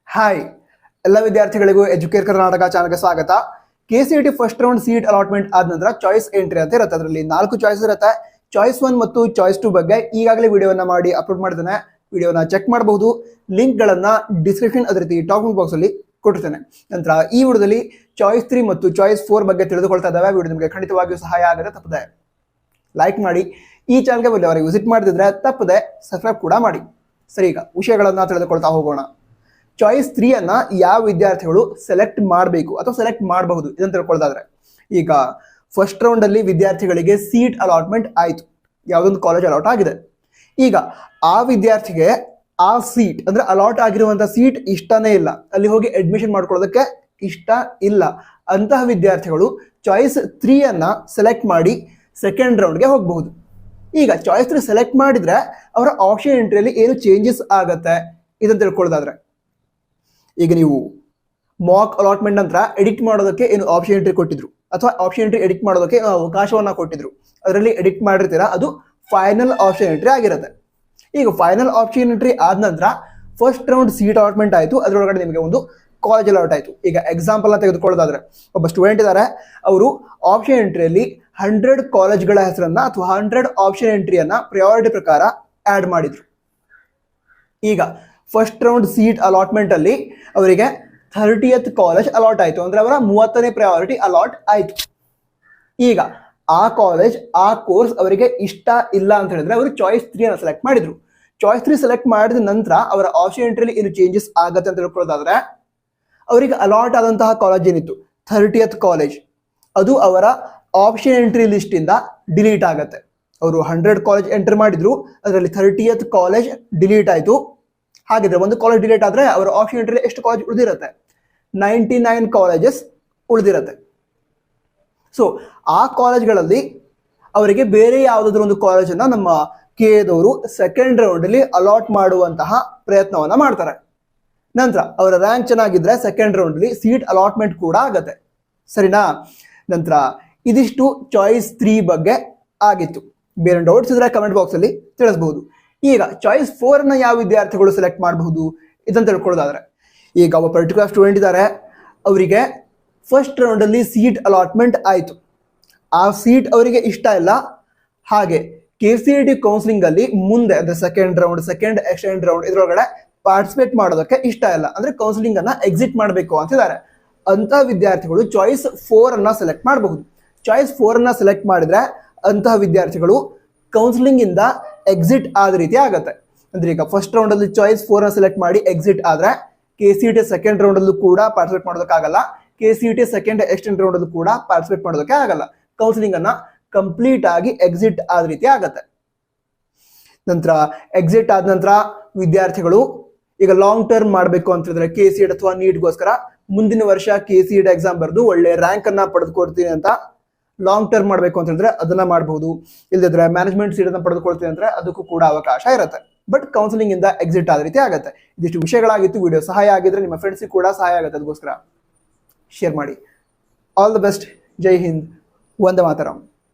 Hi ಎಲ್ಲ ವಿದ್ಯಾರ್ಥಿಗಳಿಗೂ Educare Karnataka ಚಾನಲ್ಗೆ ಸ್ವಾಗತ. KCET first round seat allotment ಆದ ನಂತರ ಚಾಯ್ಸ್ ಎಂಟ್ರಿ ಅಂತ ಇರುತ್ತೆ. ಅದರಲ್ಲಿ 4 ಚಾಯ್ಸ್ ಇರುತ್ತೆ. ಚಾಯ್ಸ್ 1 ಮತ್ತು ಚಾಯ್ಸ್ 2 ಬಗ್ಗೆ ಈಗಾಗಲೇ ವಿಡಿಯೋನ ಮಾಡಿ ಅಪ್ಲೋಡ್ ಮಾಡಿದ್ದೇನೆ. ವಿಡಿಯೋನ ಚೆಕ್ ಮಾಡಬಹುದು. ಲಿಂಕ್ ಗಳನ್ನ ಡಿಸ್ಕ್ರಿಪ್ಷನ್ ಅದೇ ರೀತಿ ಟಾಪಿಕ್ ಬಾಕ್ಸ್ ಅಲ್ಲಿ ಕೊಟ್ಟಿರ್ತೇನೆ. ನಂತರ ಈ ವಿಡಿಯೋದಲ್ಲಿ ಚಾಯ್ಸ್ 3 ಮತ್ತು ಚಾಯ್ಸ್ 4 ಬಗ್ಗೆ ತಿಳಿದುಕೊಳ್ತಾ ಇದ್ದಾವೆ. ವಿಡಿಯೋ ನಿಮಗೆ ಖಂಡಿತವಾಗಿಯೂ ಸಹಾಯ ಆಗುತ್ತೆ. ತಪ್ಪದೆ ಲೈಕ್ ಮಾಡಿ. ಈ ಚಾನಲ್ಗೆ ಬಂದವರಿಗೆ ವಿಸಿಟ್ ಮಾಡದಿದ್ರೆ ತಪ್ಪದೆ ಸಬ್ಸ್ಕ್ರೈಬ್ ಕೂಡ ಮಾಡಿ. ಸರಿ, ಈಗ ವಿಷಯಗಳನ್ನ ತಿಳಿದುಕೊಳ್ತಾ ಹೋಗೋಣ. ಚಾಯ್ಸ್ 3 ಅನ್ನ ಯಾವ ವಿದ್ಯಾರ್ಥಿಗಳು ಸೆಲೆಕ್ಟ್ ಮಾಡಬೇಕು ಅಥವಾ ಸೆಲೆಕ್ಟ್ ಮಾಡಬಹುದು ಇದನ್ನು ತಿಳ್ಕೊಳ್ಳೋದಾದ್ರೆ, ಈಗ ಫಸ್ಟ್ ರೌಂಡ್ ಅಲ್ಲಿ ವಿದ್ಯಾರ್ಥಿಗಳಿಗೆ ಸೀಟ್ ಅಲಾಟ್ಮೆಂಟ್ ಆಯ್ತು, ಯಾವುದೊಂದು ಕಾಲೇಜ್ ಅಲಾಟ್ ಆಗಿದೆ. ಈಗ ಆ ವಿದ್ಯಾರ್ಥಿಗೆ ಆ ಸೀಟ್ ಅಂದ್ರೆ ಅಲಾಟ್ ಆಗಿರುವಂತಹ ಸೀಟ್ ಇಷ್ಟನೇ ಇಲ್ಲ, ಅಲ್ಲಿ ಹೋಗಿ ಅಡ್ಮಿಷನ್ ಮಾಡ್ಕೊಳ್ಳೋದಕ್ಕೆ ಇಷ್ಟ ಇಲ್ಲ. ಅಂತಹ ವಿದ್ಯಾರ್ಥಿಗಳು ಚಾಯ್ಸ್ 3 ಅನ್ನ ಸೆಲೆಕ್ಟ್ ಮಾಡಿ ಸೆಕೆಂಡ್ ರೌಂಡ್ಗೆ ಹೋಗಬಹುದು. ಈಗ ಚಾಯ್ಸ್ 3 ಸೆಲೆಕ್ಟ್ ಮಾಡಿದ್ರೆ ಅವರ ಆಪ್ಷನ್ ಎಂಟ್ರಿಯಲ್ಲಿ ಏನು ಚೇಂಜಸ್ ಆಗತ್ತೆ ಇದನ್ನು ತಿಳ್ಕೊಳ್ಳೋದಾದ್ರೆ, ಈಗ ನೀವು ಮಾಕ್ ಅಲಾಟ್ಮೆಂಟ್ ನಂತರ ಎಡಿಟ್ ಮಾಡೋದಕ್ಕೆ ಏನು ಆಪ್ಷನ್ ಎಂಟ್ರಿ ಕೊಟ್ಟಿದ್ರು ಅಥವಾ ಆಪ್ಷನ್ ಎಂಟ್ರಿ ಎಡಿಟ್ ಮಾಡೋದಕ್ಕೆ ಅವಕಾಶವನ್ನ ಕೊಟ್ಟಿದ್ರು, ಅದರಲ್ಲಿ ಎಡಿಟ್ ಮಾಡಿರ್ತೀರಾ, ಅದು ಫೈನಲ್ ಆಪ್ಷನ್ ಎಂಟ್ರಿ ಆಗಿರುತ್ತೆ. ಈಗ ಫೈನಲ್ ಆಪ್ಷನ್ ಎಂಟ್ರಿ ಆದ ನಂತರ ಫಸ್ಟ್ ರೌಂಡ್ ಸೀಟ್ ಅಲಾಟ್ಮೆಂಟ್ ಆಯಿತು, ಅದರೊಳಗಡೆ ನಿಮಗೆ ಒಂದು ಕಾಲೇಜ್ ಅಲಾಟ್ ಆಯಿತು. ಈಗ ಎಕ್ಸಾಂಪಲ್ ಅನ್ನು ತೆಗೆದುಕೊಳ್ಳೋದಾದ್ರೆ, ಒಬ್ಬ ಸ್ಟೂಡೆಂಟ್ ಇದ್ದಾರೆ, ಅವರು ಆಪ್ಷನ್ ಎಂಟ್ರಿಯಲ್ಲಿ 100 ಕಾಲೇಜ್ಗಳ ಹೆಸರನ್ನ ಅಥವಾ 100 ಆಪ್ಷನ್ ಎಂಟ್ರಿಯನ್ನ ಪ್ರಯಾರಿಟಿ ಪ್ರಕಾರ ಆಡ್ ಮಾಡಿದ್ರು. ಈಗ ಫಸ್ಟ್ ರೌಂಡ್ ಸೀಟ್ ಅಲಾಟ್ಮೆಂಟ್ ಅಲ್ಲಿ ಅವರಿಗೆ 30th ಕಾಲೇಜ್ ಅಲಾಟ್ ಆಯ್ತು, ಅಂದ್ರೆ ಅವರ 30ನೇ ಪ್ರಯಾರಿಟಿ ಅಲಾಟ್ ಆಯ್ತು. ಈಗ ಆ ಕಾಲೇಜ್ ಆ ಕೋರ್ಸ್ ಅವರಿಗೆ ಇಷ್ಟ ಇಲ್ಲ ಅಂತ ಹೇಳಿದ್ರೆ ಅವರು ಚಾಯ್ಸ್ 3 ಅನ್ನು ಸೆಲೆಕ್ಟ್ ಮಾಡಿದ್ರು. ಚಾಯ್ಸ್ 3 ಸೆಲೆಕ್ಟ್ ಮಾಡಿದ ನಂತರ ಅವರ ಆಪ್ಷನ್ ಎಂಟ್ರಿಯಲ್ಲಿ ಏನು ಚೇಂಜಸ್ ಆಗತ್ತೆ ಅಂತ ತಿಳ್ಕೊಳ್ಳೋದಾದ್ರೆ, ಅವರಿಗೆ ಅಲಾಟ್ ಆದಂತಹ ಕಾಲೇಜ್ ಏನಿತ್ತು 30th ಕಾಲೇಜ್, ಅದು ಅವರ ಆಪ್ಷನ್ ಎಂಟ್ರಿ ಲಿಸ್ಟ್ ಇಂದ ಡಿಲೀಟ್ ಆಗತ್ತೆ. ಅವರು 100 ಕಾಲೇಜ್ ಎಂಟರ್ ಮಾಡಿದ್ರು, ಅದರಲ್ಲಿ 30th ಕಾಲೇಜ್ ಡಿಲೀಟ್ ಆಯ್ತು. ಹಾಗಿದ್ರೆ ಒಂದು ಕಾಲೇಜ್ ಡಿಲೀಟ್ ಆದ್ರೆ ಅವರ ಆಪ್ಷನ್ ಎಂಟ್ರಿ ಎಷ್ಟು ಕಾಲೇಜ್ ಉಳಿದಿರುತ್ತೆ? 99 ಕಾಲೇಜಸ್ ಉಳಿದಿರುತ್ತೆ. ಸೊ ಆ ಕಾಲೇಜ್ಗಳಲ್ಲಿ ಅವರಿಗೆ ಬೇರೆ ಯಾವುದಾದ್ರೂ ಒಂದು ಕಾಲೇಜನ್ನ ನಮ್ಮ ಕೆದವರು ಸೆಕೆಂಡ್ ರೌಂಡ್ ಅಲ್ಲಿ ಅಲಾಟ್ ಮಾಡುವಂತಹ ಪ್ರಯತ್ನವನ್ನ ಮಾಡ್ತಾರೆ. ನಂತರ ಅವರ ರ್ಯಾಂಕ್ ಚೆನ್ನಾಗಿದ್ರೆ ಸೆಕೆಂಡ್ ರೌಂಡ್ ಅಲ್ಲಿ ಸೀಟ್ ಅಲಾಟ್ಮೆಂಟ್ ಕೂಡ ಆಗತ್ತೆ. ಸರಿನಾ? ನಂತರ ಇದಿಷ್ಟು ಚಾಯ್ಸ್ 3 ಬಗ್ಗೆ ಆಗಿತ್ತು. ಬೇರೆ ಡೌಟ್ಸ್ ಇದ್ರೆ ಕಮೆಂಟ್ ಬಾಕ್ಸ್ ಅಲ್ಲಿ ತಿಳಿಸಬಹುದು. ಈಗ ಚಾಯ್ಸ್ 4 ಅನ್ನ ಯಾವ ವಿದ್ಯಾರ್ಥಿಗಳು ಸೆಲೆಕ್ಟ್ ಮಾಡಬಹುದು ಇದನ್ನು ತಿಳ್ಕೊಳ್ಳೋದಾದ್ರೆ, ಈಗ ಒಬ್ಬ ಪರ್ಟಿಕ್ಯುಲರ್ ಸ್ಟೂಡೆಂಟ್ ಇದ್ದಾರೆ, ಅವರಿಗೆ ಫಸ್ಟ್ ರೌಂಡ್ ಅಲ್ಲಿ ಸೀಟ್ ಅಲಾಟ್ಮೆಂಟ್ ಆಯಿತು, ಆ ಸೀಟ್ ಅವರಿಗೆ ಇಷ್ಟ ಇಲ್ಲ. ಹಾಗೆ KCET ಕೌನ್ಸಿಲಿಂಗ್ ಅಲ್ಲಿ ಮುಂದೆ ಅಂದ್ರೆ second round, second extend round ಇದರೊಳಗಡೆ ಪಾರ್ಟಿಸಿಪೇಟ್ ಮಾಡೋದಕ್ಕೆ ಇಷ್ಟ ಇಲ್ಲ, ಅಂದ್ರೆ ಕೌನ್ಸಿಲಿಂಗ್ ಅನ್ನ ಎಕ್ಸಿಟ್ ಮಾಡಬೇಕು ಅಂತಿದ್ದಾರೆ. ಅಂತ ವಿದ್ಯಾರ್ಥಿಗಳು ಚಾಯ್ಸ್ 4 ಅನ್ನ ಸೆಲೆಕ್ಟ್ ಮಾಡಬಹುದು. ಚಾಯ್ಸ್ 4 ಅನ್ನ ಸೆಲೆಕ್ಟ್ ಮಾಡಿದ್ರೆ ಅಂತಹ ವಿದ್ಯಾರ್ಥಿಗಳು ಕೌನ್ಸಿಲಿಂಗ್ ಇಂದ ಎಕ್ಸಿಟ್ ಆದ ರೀತಿ ಆಗತ್ತೆ. ಅಂದ್ರೆ ಈಗ ಫಸ್ಟ್ ರೌಂಡ್ ಅಲ್ಲಿ ಚಾಯ್ಸ್ 4 ಅನ್ನ ಸೆಲೆಕ್ಟ್ ಮಾಡಿ ಎಕ್ಸಿಟ್ ಆದ್ರೆ KCET ಸೆಕೆಂಡ್ ರೌಂಡ್ ಅಲ್ಲೂ ಕೂಡ ಪಾರ್ಟಿಸಿಪೇಟ್ ಮಾಡೋದಕ್ಕಾಗಲ್ಲ, KCET ಸೆಕೆಂಡ್ ಎಕ್ಸ್ಟೆಂಡ್ ರೌಂಡ್ ಅಲ್ಲೂ ಕೂಡ ಪಾರ್ಟಿಸಿಪೇಟ್ ಮಾಡೋದಕ್ಕೆ ಆಗಲ್ಲ. ಕೌನ್ಸಿಲಿಂಗ್ ಅನ್ನ ಕಂಪ್ಲೀಟ್ ಆಗಿ ಎಕ್ಸಿಟ್ ಆದ ರೀತಿ ಆಗತ್ತೆ. ನಂತರ ಎಕ್ಸಿಟ್ ಆದ ನಂತರ ವಿದ್ಯಾರ್ಥಿಗಳು ಈಗ ಲಾಂಗ್ ಟರ್ಮ್ ಮಾಡಬೇಕು ಅಂತ ಹೇಳಿದ್ರೆ KCET ಅಥವಾ ನೀಟ್ಗೋಸ್ಕರ ಮುಂದಿನ ವರ್ಷ KCET ಎಕ್ಸಾಮ್ ಬರೆದು ಒಳ್ಳೆ ರ್ಯಾಂಕ್ ಅನ್ನ ಪಡೆದುಕೊಡ್ತೀನಿ ಅಂತ ಲಾಂಗ್ ಟರ್ಮ್ ಮಾಡಬೇಕು ಅಂತ ಹೇಳಿದ್ರೆ ಅದನ್ನ ಮಾಡಬಹುದು. ಇಲ್ಲದಿದ್ರೆ ಮ್ಯಾನೇಜ್ಮೆಂಟ್ ಸೀಟ್ ಅನ್ನ ಪಡೆದುಕೊಳ್ತೀನಿ ಅಂದ್ರೆ ಅದಕ್ಕೂ ಕೂಡ ಅವಕಾಶ ಇರುತ್ತೆ. ಬಟ್ ಕೌನ್ಸಿಲಿಂಗ್ ಇಂದ ಎಕ್ಸಿಟ್ ಆದ ರೀತಿ ಆಗುತ್ತೆ. ಇದಿಷ್ಟು ವಿಷಯಗಳಾಗಿತ್ತು. ವಿಡಿಯೋ ಸಹಾಯ ಆಗಿದ್ರೆ ನಿಮ್ಮ ಫ್ರೆಂಡ್ಸ್ಗೆ ಕೂಡ ಸಹಾಯ ಆಗುತ್ತೆ, ಅದಕ್ಕೋಸ್ಕರ ಶೇರ್ ಮಾಡಿ. All the best. ಜೈ ಹಿಂದ್. ವಂದೇ ಮಾತರಂ.